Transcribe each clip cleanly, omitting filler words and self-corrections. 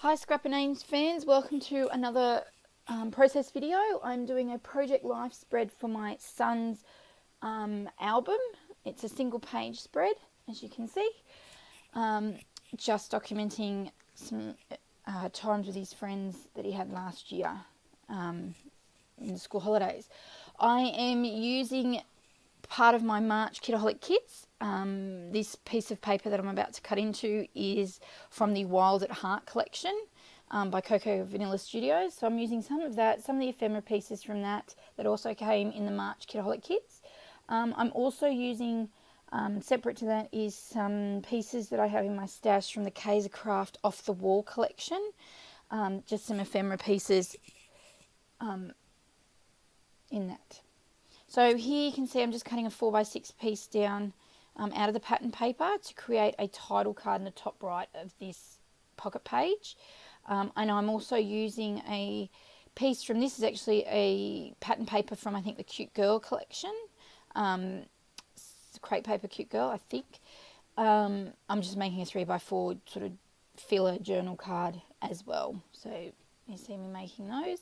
Hi Scrap and Ames fans, welcome to another process video. I'm doing a Project Life spread for my son's album. It's a single page spread, as you can see. Just documenting some times with his friends that he had last year in the school holidays. I am using part of my March Kitaholic kits. This piece of paper that I'm about to cut into is from the Wild at Heart collection by Cocoa Vanilla Studios. So I'm using some of that, some of the ephemera pieces from that also came in the March Kitaholic kits. I'm also using, separate to that, is some pieces that I have in my stash from the Kaisercraft Off the Wall collection. Just some ephemera pieces in that. So here you can see I'm just cutting a 4x6 piece down out of the pattern paper to create a title card in the top right of this pocket page. And I'm also using a piece from, this is actually a pattern paper from I think the Cute Girl collection. It's crepe paper Cute Girl, I think. I'm just making a 3x4 sort of filler journal card as well. So you see me making those.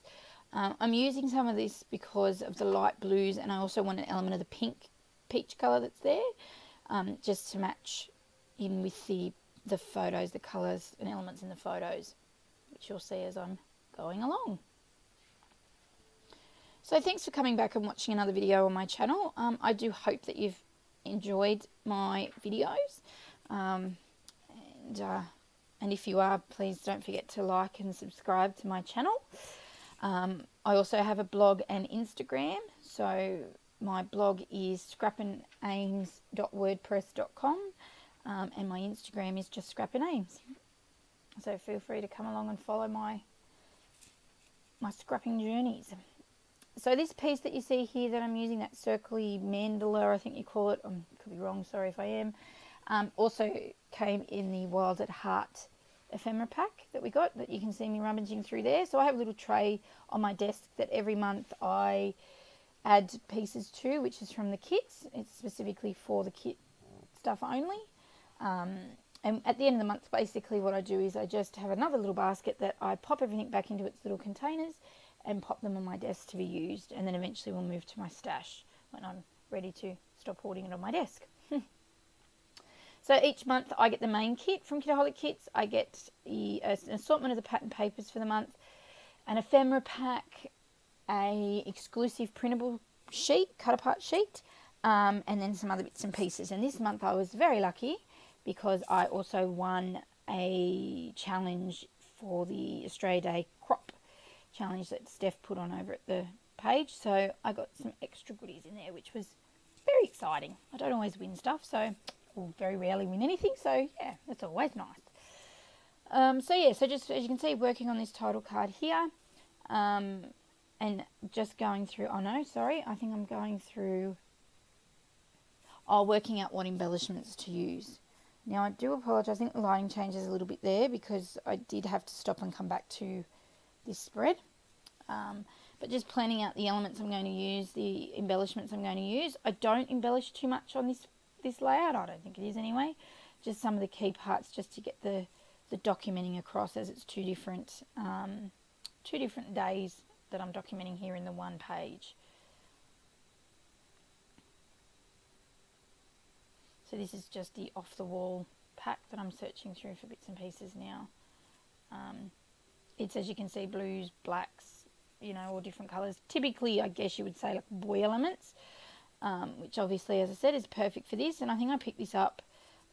I'm using some of this because of the light blues, and I also want an element of the pink peach colour that's there, just to match in with the photos, the colours and elements in the photos, which you'll see as I'm going along. So thanks for coming back and watching another video on my channel. I do hope that you've enjoyed my videos, and if you are, please don't forget to like and subscribe to my channel. I also have a blog and Instagram, so my blog is scrapandames.wordpress.com, and my Instagram is just scrapandames. So feel free to come along and follow my scrapping journeys. So this piece that you see here that I'm using, that circly mandala, I think you call it, could be wrong, sorry if I am, also came in the Wild at Heart ephemera pack that we got, that you can see me rummaging through there. So I have a little tray on my desk that every month I add pieces to, which is from the kits. It's specifically for the kit stuff only. And at the end of the month, basically what I do is I just have another little basket that I pop everything back into its little containers and pop them on my desk to be used, and then eventually we'll move to my stash when I'm ready to stop hoarding it on my desk. So each month I get the main kit from Kitaholic Kits. I get an assortment of the pattern papers for the month, an ephemera pack, a exclusive printable sheet, cut apart sheet, and then some other bits and pieces. And this month I was very lucky because I also won a challenge for the Australia Day crop challenge that Steph put on over at the page. So I got some extra goodies in there, which was very exciting. I don't always win stuff, so will very rarely win anything, so yeah, that's always nice. So just as you can see, working on this title card here, and just going through, I think I'm going through, working out what embellishments to use. Now I do apologise, I think the lighting changes a little bit there because I did have to stop and come back to this spread. But just planning out the elements I'm going to use, the embellishments I'm going to use. I don't embellish too much on this layout, I don't think it is anyway, just some of the key parts just to get the documenting across, as it's two different days that I'm documenting here in the one page. So this is just the off the wall pack that I'm searching through for bits and pieces now. It's, as you can see, blues, blacks, all different colours, typically I guess you would say like boy elements. Which obviously, as I said, is perfect for this. And I think I picked this up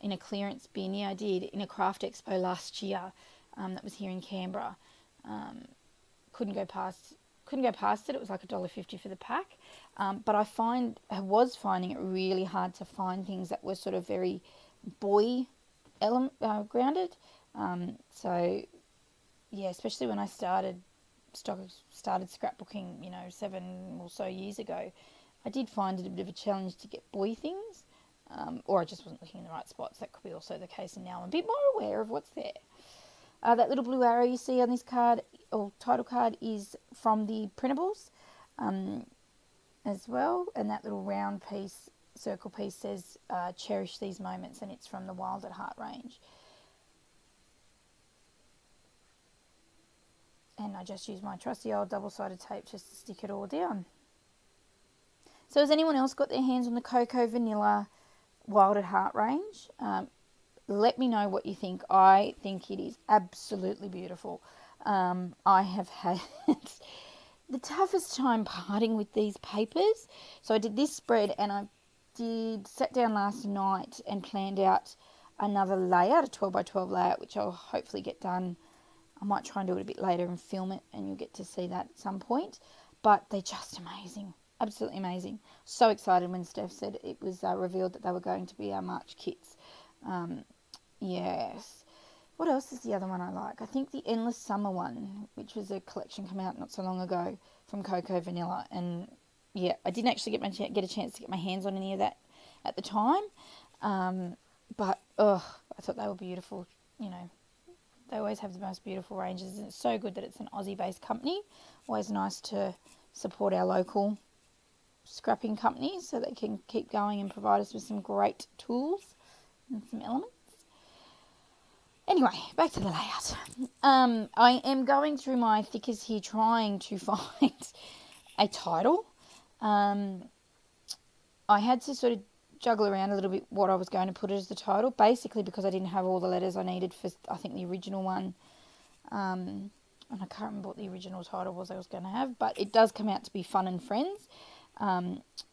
in a clearance bin. Yeah, I did, in a craft expo last year that was here in Canberra. Couldn't go past it. It was like $1.50 for the pack. But I was finding it really hard to find things that were sort of very boy grounded. So yeah, especially when I started scrapbooking, 7 or so years ago. I did find it a bit of a challenge to get boy things, or I just wasn't looking in the right spots. That could be also the case, and now I'm a bit more aware of what's there. That little blue arrow you see on this card, or title card, is from the printables as well, and that little round piece, circle piece, says cherish these moments, and it's from the Wild at Heart range. And I just use my trusty old double-sided tape just to stick it all down. So has anyone else got their hands on the Cocoa Vanilla Wild at Heart range? Let me know what you think. I think it is absolutely beautiful. I have had the toughest time parting with these papers. So I did this spread, and I sat down last night and planned out another layout, a 12 by 12 layout, which I'll hopefully get done. I might try and do it a bit later and film it, and you'll get to see that at some point. But they're just amazing. Absolutely amazing. So excited when Steph said it was revealed that they were going to be our March kits. Yes. What else is the other one I like? I think the Endless Summer one, which was a collection come out not so long ago from Cocoa Vanilla. And yeah, I didn't actually get a chance to get my hands on any of that at the time. But I thought they were beautiful. You know, they always have the most beautiful ranges, and it's so good that it's an Aussie-based company. Always nice to support our local scrapping companies so they can keep going and provide us with some great tools and some elements. Anyway, back to the layout. I am going through my thickers here trying to find a title. I had to sort of juggle around a little bit what I was going to put as the title, basically because I didn't have all the letters I needed for, I think, the original one. And I can't remember what the original title was I was going to have, but it does come out to be Fun and Friends.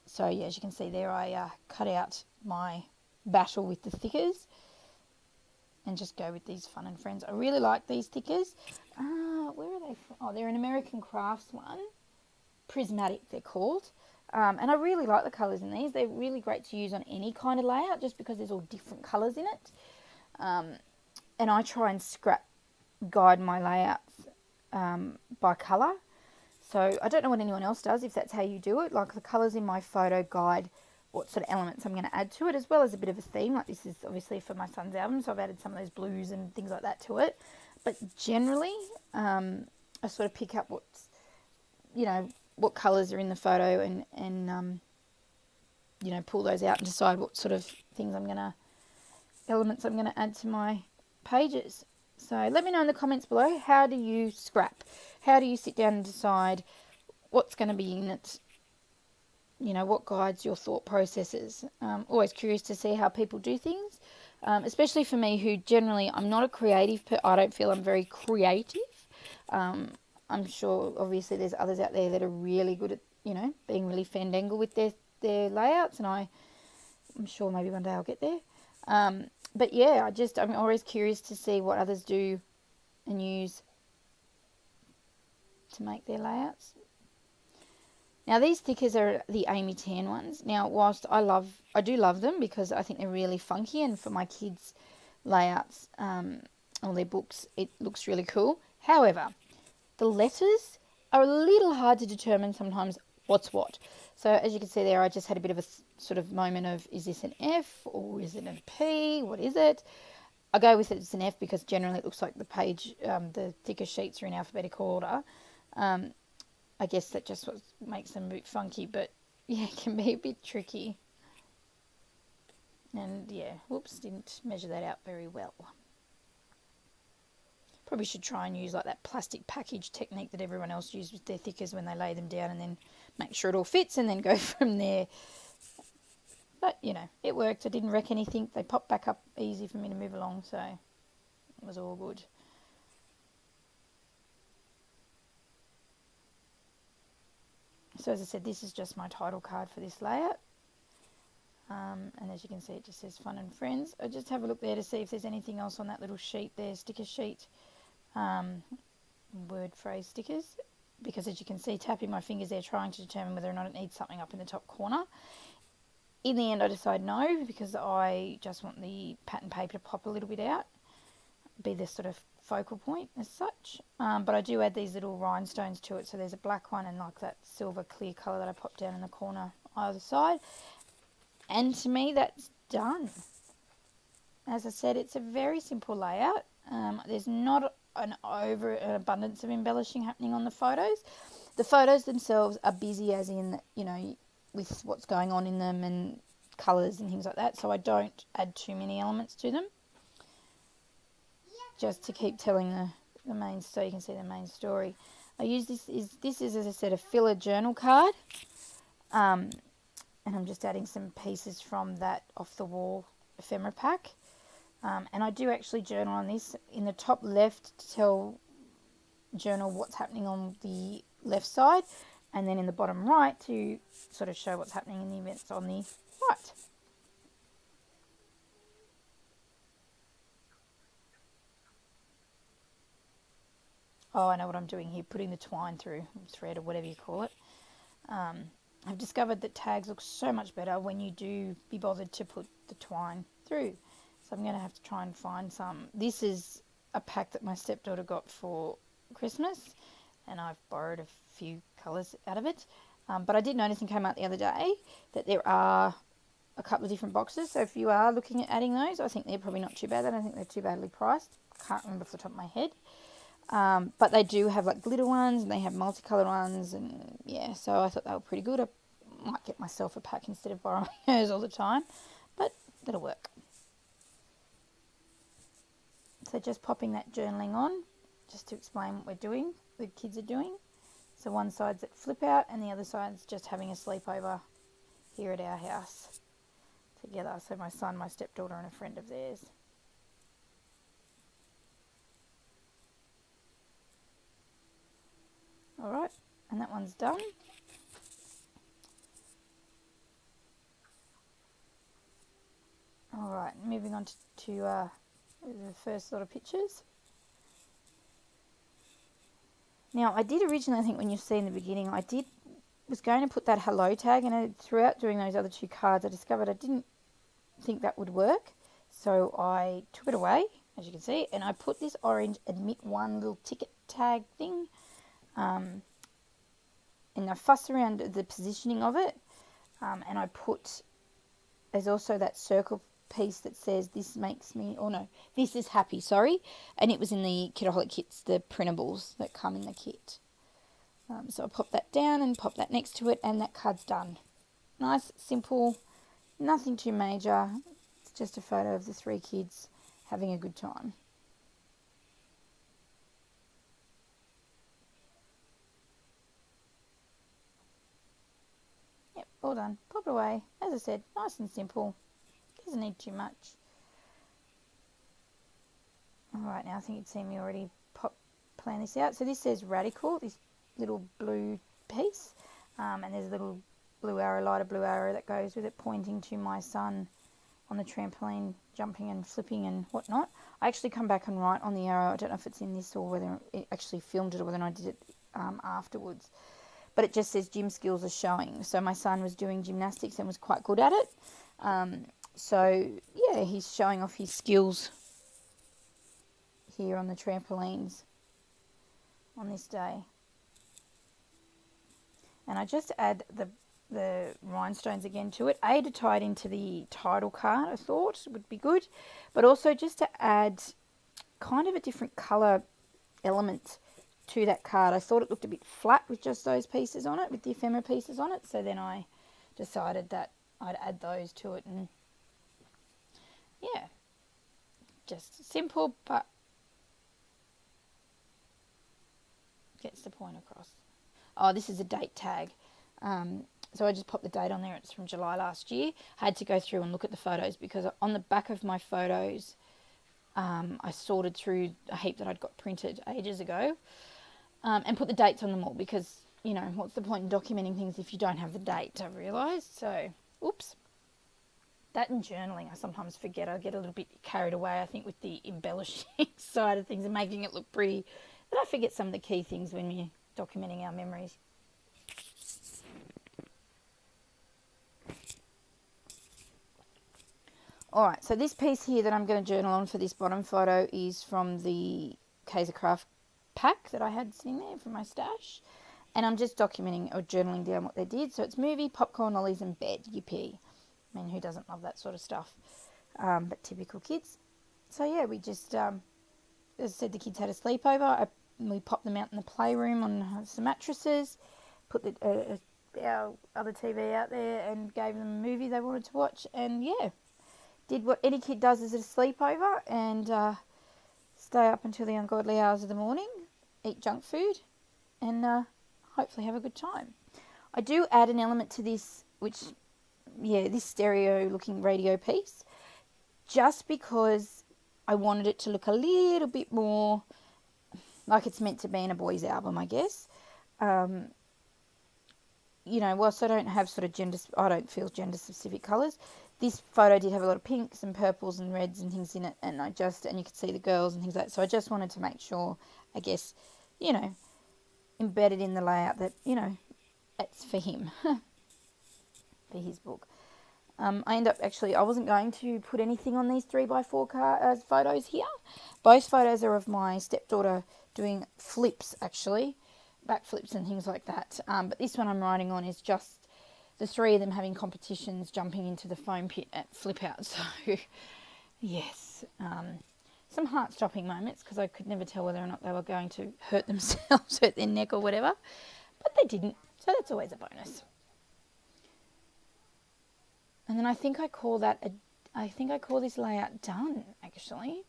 So yeah, as you can see there, I cut out my battle with the thickers and just go with these Fun and Friends. I really like these thickers. Where are they from? Oh, they're an American Crafts one. Prismatic, they're called. And I really like the colours in these. They're really great to use on any kind of layout just because there's all different colours in it. And I try and guide my layouts by colour. So I don't know what anyone else does, if that's how you do it. Like the colours in my photo guide what sort of elements I'm going to add to it, as well as a bit of a theme. Like this is obviously for my son's album, so I've added some of those blues and things like that to it. But generally, I sort of pick up what's, you know, what colours are in the photo and you know, pull those out and decide what sort of elements I'm going to add to my pages. So let me know in the comments below, how do you scrap? How do you sit down and decide what's going to be in it? You know, what guides your thought processes? Always curious to see how people do things, especially for me, who generally, I'm not a creative, I don't feel I'm very creative. I'm sure, obviously, there's others out there that are really good at, you know, being really fandangle with their layouts, and I'm sure maybe one day I'll get there. But yeah, I'm always curious to see what others do and use to make their layouts. Now, these stickers are the Amy Tan ones. Now, whilst I do love them because I think they're really funky, and for my kids' layouts or their books, it looks really cool. However, the letters are a little hard to determine sometimes what's what. So as you can see there, I just had a bit of a sort of moment of, is this an F or is it a P? What is it? I go with it's an F because generally it looks like the page, the thicker sheets are in alphabetical order. I guess that just what makes them a bit funky, but yeah, it can be a bit tricky. And yeah, whoops, didn't measure that out very well. Probably should try and use like that plastic package technique that everyone else uses with their thickers when they lay them down, and then make sure it all fits and then go from there. But, you know, it worked. I didn't wreck anything. They popped back up easy for me to move along, so it was all good. So as I said, this is just my title card for this layout. And as you can see, it just says Fun and Friends. I just have a look there to see if there's anything else on that little sheet there, sticker sheet. Word phrase stickers. Because as you can see, tapping my fingers there, trying to determine whether or not it needs something up in the top corner. In the end, I decided no, because I just want the pattern paper to pop a little bit out. Be the sort of focal point as such. But I do add these little rhinestones to it. So there's a black one and like that silver clear colour that I popped down in the corner either side. And to me, that's done. As I said, it's a very simple layout. There's not an abundance of embellishing happening on the photos. The photos themselves are busy as in, you know, with what's going on in them and colours and things like that. So I don't add too many elements to them. Just to keep telling the main, so you can see the main story. I use this is as I said, a filler journal card, and I'm just adding some pieces from that off the wall ephemera pack, and I do actually journal on this. In the top left, to journal what's happening on the left side, and then in the bottom right to sort of show what's happening in the events on the right. Oh, I know what I'm doing here, putting the twine through, thread or whatever you call it. I've discovered that tags look so much better when you do be bothered to put the twine through. So I'm going to have to try and find some. This is a pack that my stepdaughter got for Christmas, and I've borrowed a few colours out of it. But I did notice and came out the other day that there are a couple of different boxes. So if you are looking at adding those, I think they're probably not too bad. I don't think they're too badly priced. Can't remember off the top of my head. But they do have like glitter ones, and they have multicoloured ones, and yeah, so I thought they were pretty good. I might get myself a pack instead of borrowing hers all the time, but that'll work. So just popping that journaling on, just to explain what we're doing, the kids are doing. So one side's at flip out, and the other side's just having a sleepover here at our house together. So my son, my stepdaughter, and a friend of theirs. Alright, and that one's done. Alright, moving on to the first lot of pictures. Now, I did originally, I think when you see in the beginning, was going to put that hello tag, and throughout doing those other two cards, I discovered I didn't think that would work. So I took it away, as you can see, and I put this orange admit one little ticket tag thing. And I fussed around the positioning of it, and I put, there's also that circle piece that says this makes me, or no, this is happy, sorry, and it was in the Kitaholic kits, the printables that come in the kit. So I pop that down and pop that next to it, and that card's done. Nice, simple, nothing too major. It's just a photo of the three kids having a good time. Yep, all done. Pop it away. As I said, nice and simple. Doesn't need too much. Alright, now I think you'd seen me already plan this out. So this says Radical, this little blue piece, and there's a little blue arrow, lighter blue arrow that goes with it, pointing to my son on the trampoline, jumping and flipping and whatnot. I actually come back and write on the arrow. I don't know if it's in this or whether it actually filmed it or whether I did it afterwards. But it just says gym skills are showing. So my son was doing gymnastics and was quite good at it. So yeah, he's showing off his skills here on the trampolines on this day. And I just add the rhinestones again to it. To tie it into the title card, I thought would be good. But also just to add kind of a different colour element to that card. I thought it looked a bit flat with just those pieces on it, with the ephemera pieces on it. So then I decided that I'd add those to it, and yeah, just simple but gets the point across. Oh, this is a date tag. So I just popped the date on there. It's from July last year. I had to go through and look at the photos because on the back of my photos, I sorted through a heap that I'd got printed ages ago, and put the dates on them all because, you know, what's the point in documenting things if you don't have the date, I've realised. So, oops. That and journaling, I sometimes forget. I get a little bit carried away, I think, with the embellishing side of things and making it look pretty. But I forget some of the key things when you're documenting our memories. Alright, so this piece here that I'm going to journal on for this bottom photo is from the Kaisercraft pack that I had sitting there from my stash. And I'm just documenting or journaling down what they did. So it's movie, popcorn, lollies and bed. Yippee. I mean, who doesn't love that sort of stuff? But typical kids. So yeah, we just, as I said, the kids had a sleepover. We popped them out in the playroom on some mattresses, put our other TV out there and gave them a movie they wanted to watch. And yeah, did what any kid does as a sleepover, and stay up until the ungodly hours of the morning, eat junk food, and hopefully have a good time. I do add an element to this, which, yeah, this stereo-looking radio piece, just because I wanted it to look a little bit more like it's meant to be in a boys' album, I guess. You know, whilst I don't have sort of I don't feel gender-specific colours, this photo did have a lot of pinks and purples and reds and things in it, and you could see the girls and things like that. So I just wanted to make sure, I guess, you know, embedded in the layout that, you know, it's for him, for his book. I wasn't going to put anything on these 3x4 photos here. Both photos are of my stepdaughter doing flips, actually, backflips and things like that. But this one I'm writing on is just the three of them having competitions, jumping into the foam pit at flip out. So, yes, some heart-stopping moments, because I could never tell whether or not they were going to hurt themselves, hurt their neck or whatever. But they didn't, so that's always a bonus. And then I think I call this layout done, actually.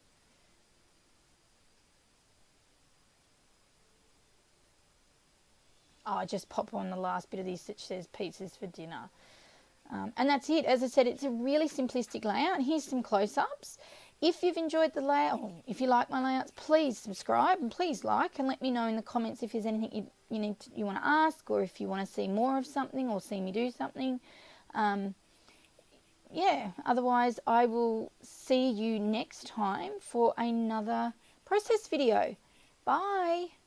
Oh, I just pop on the last bit of this that says pizzas for dinner. And that's it. As I said, it's a really simplistic layout. Here's some close-ups. If you've enjoyed the layout, or if you like my layouts, please subscribe and please like, and let me know in the comments if there's anything you want to ask, or if you want to see more of something or see me do something. Yeah, otherwise I will see you next time for another process video. Bye.